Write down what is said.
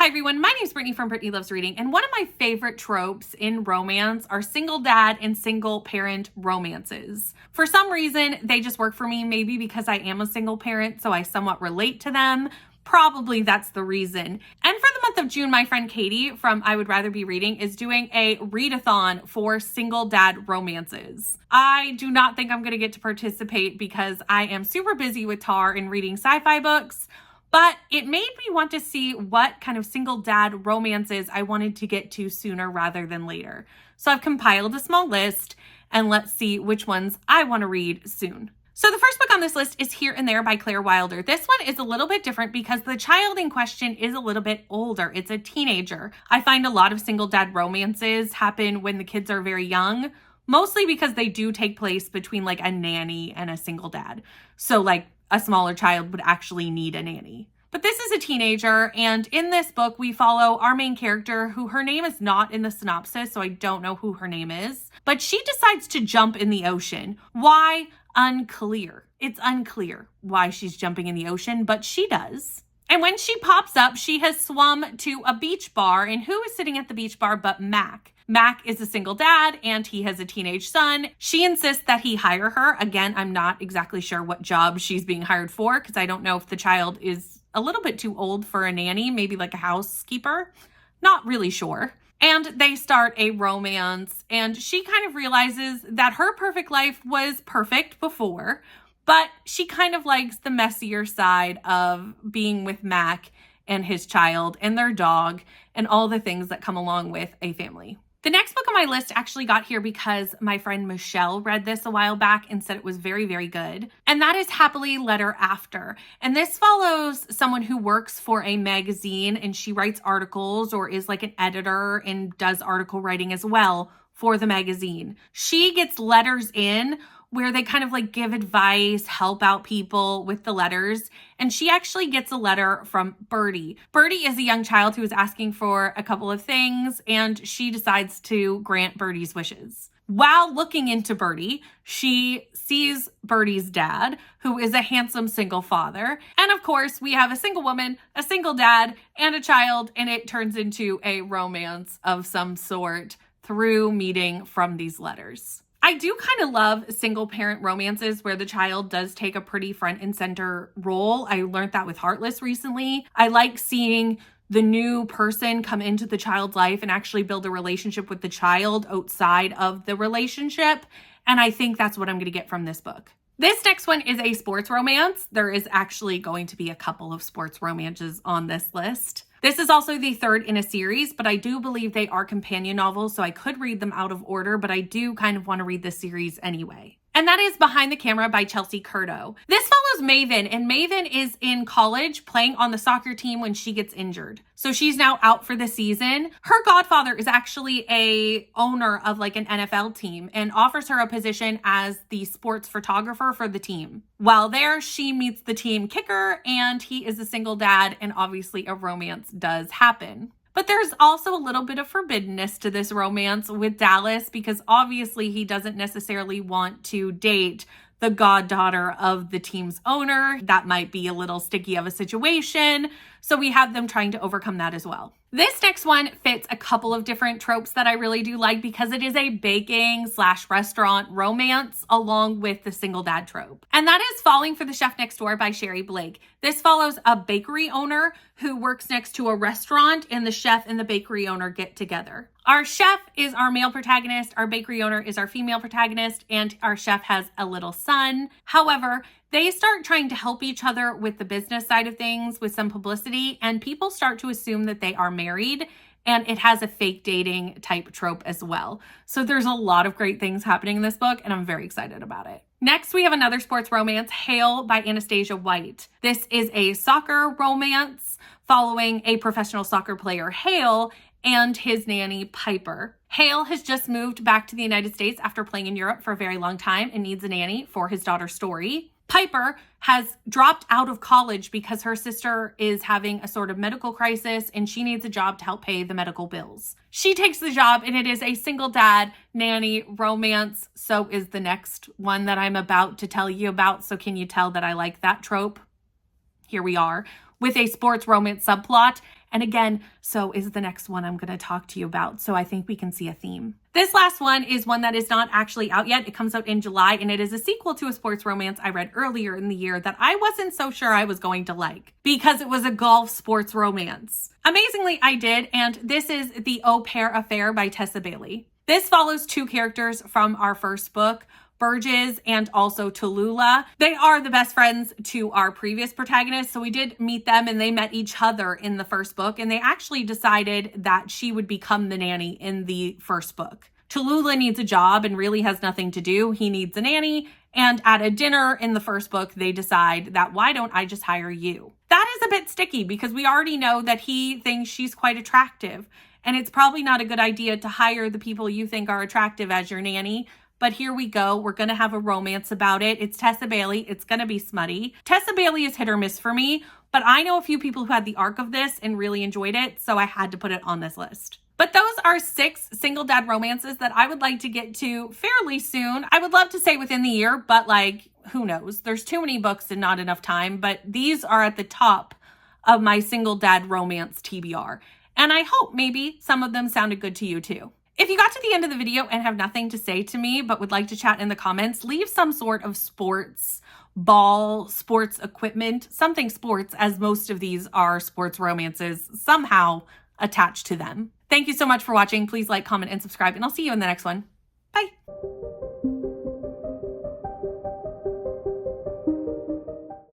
everyone, my name is Brittany from Brittany Loves Reading, and one of my favorite tropes in romance are single dad and single parent romances. For some reason, they just work for me, maybe because I am a single parent, so I somewhat relate to them. Probably that's the reason. And for the month of June, my friend Katie from I Would Rather Be Reading is doing a readathon for single dad romances. I do not think I'm going to get to participate because I am super busy with Tar and reading sci-fi books, but it made me want to see what kind of single dad romances I wanted to get to sooner rather than later. So I've compiled a small list, and let's see which ones I want to read soon. So the first book on this list is Here and There by Claire Wilder. This one is a little bit different because the child in question is a little bit older. It's a teenager. I find a lot of single dad romances happen when the kids are very young, mostly because they do take place between like a nanny and a single dad. So like a smaller child would actually need a nanny. But this is a teenager, and in this book, we follow our main character, who her name is not in the synopsis, so I don't know who her name is. But she decides to jump in the ocean. Why? Unclear. It's unclear why she's jumping in the ocean, but she does. And when she pops up, she has swum to a beach bar, and who is sitting at the beach bar but Mac? Mac is a single dad, and he has a teenage son. She insists that he hire her. Again, I'm not exactly sure what job she's being hired for because I don't know if the child is a little bit too old for a nanny, maybe like a housekeeper. Not really sure. And they start a romance, and she kind of realizes that her perfect life was perfect before, but she kind of likes the messier side of being with Mac and his child and their dog and all the things that come along with a family. The next book on my list actually got here because my friend Michelle read this a while back and said it was very, very good. And that is Happily Letter After. And this follows someone who works for a magazine, and she writes articles or is like an editor and does article writing as well for the magazine. She gets letters in where they kind of like give advice, help out people with the letters. And she actually gets a letter from Birdie. Birdie is a young child who is asking for a couple of things, and she decides to grant Birdie's wishes. While looking into Birdie, she sees Birdie's dad, who is a handsome single father. And of course, we have a single woman, a single dad, and a child, and it turns into a romance of some sort through meeting from these letters. I do kind of love single parent romances where the child does take a pretty front and center role. I learned that with Heartless recently. I like seeing the new person come into the child's life and actually build a relationship with the child outside of the relationship. And I think that's what I'm going to get from this book. This next one is a sports romance. There is actually going to be a couple of sports romances on this list. This is also the third in a series, but I do believe they are companion novels, so I could read them out of order, but I do kind of want to read this series anyway. And that is Behind the Camera by Chelsea Curto. This follows Maven, and Maven is in college playing on the soccer team when she gets injured. So she's now out for the season. Her godfather is actually a owner of like an NFL team and offers her a position as the sports photographer for the team. While there, she meets the team kicker, and he is a single dad, and obviously a romance does happen. But there's also a little bit of forbiddenness to this romance with Dallas because obviously he doesn't necessarily want to date the goddaughter of the team's owner. That might be a little sticky of a situation. So we have them trying to overcome that as well. This next one fits a couple of different tropes that I really do like because it is a baking/restaurant romance along with the single dad trope. And that is Falling for the Chef Next Door by Sherry Blake. This follows a bakery owner who works next to a restaurant, and the chef and the bakery owner get together. Our chef is our male protagonist, our bakery owner is our female protagonist, and our chef has a little son. However, they start trying to help each other with the business side of things with some publicity, and people start to assume that they are married, and it has a fake dating type trope as well. So there's a lot of great things happening in this book, and I'm very excited about it. Next, we have another sports romance, Hail by Anastasia White. This is a soccer romance following a professional soccer player, Hail, and his nanny, Piper. Hale has just moved back to the United States after playing in Europe for a very long time and needs a nanny for his daughter, Story. Piper has dropped out of college because her sister is having a sort of medical crisis and she needs a job to help pay the medical bills. She takes the job, and it is a single dad nanny romance. So is the next one that I'm about to tell you about. So can you tell that I like that trope? Here we are with a sports romance subplot. And again, so is the next one I'm going to talk to you about. So I think we can see a theme. This last one is one that is not actually out yet. It comes out in July, and it is a sequel to a sports romance I read earlier in the year that I wasn't so sure I was going to like because it was a golf sports romance. Amazingly, I did, and this is The Au Pair Affair by Tessa Bailey. This follows two characters from our first book, Burgess and also Tallulah. They are the best friends to our previous protagonists, so we did meet them and they met each other in the first book, and they actually decided that she would become the nanny in the first book. Tallulah needs a job and really has nothing to do. He needs a nanny, and at a dinner in the first book, they decide that why don't I just hire you? That is a bit sticky because we already know that he thinks she's quite attractive, and it's probably not a good idea to hire the people you think are attractive as your nanny. But here we go. We're going to have a romance about it. It's Tessa Bailey. It's going to be smutty. Tessa Bailey is hit or miss for me, but I know a few people who had the arc of this and really enjoyed it, so I had to put it on this list. But those are 6 single dad romances that I would like to get to fairly soon. I would love to say within the year, but like, who knows? There's too many books and not enough time, but these are at the top of my single dad romance TBR. And I hope maybe some of them sounded good to you too. If you got to the end of the video and have nothing to say to me, but would like to chat in the comments, leave some sort of sports ball, sports equipment, something sports, as most of these are sports romances somehow attached to them. Thank you so much for watching. Please like, comment, and subscribe, and I'll see you in the next one. Bye.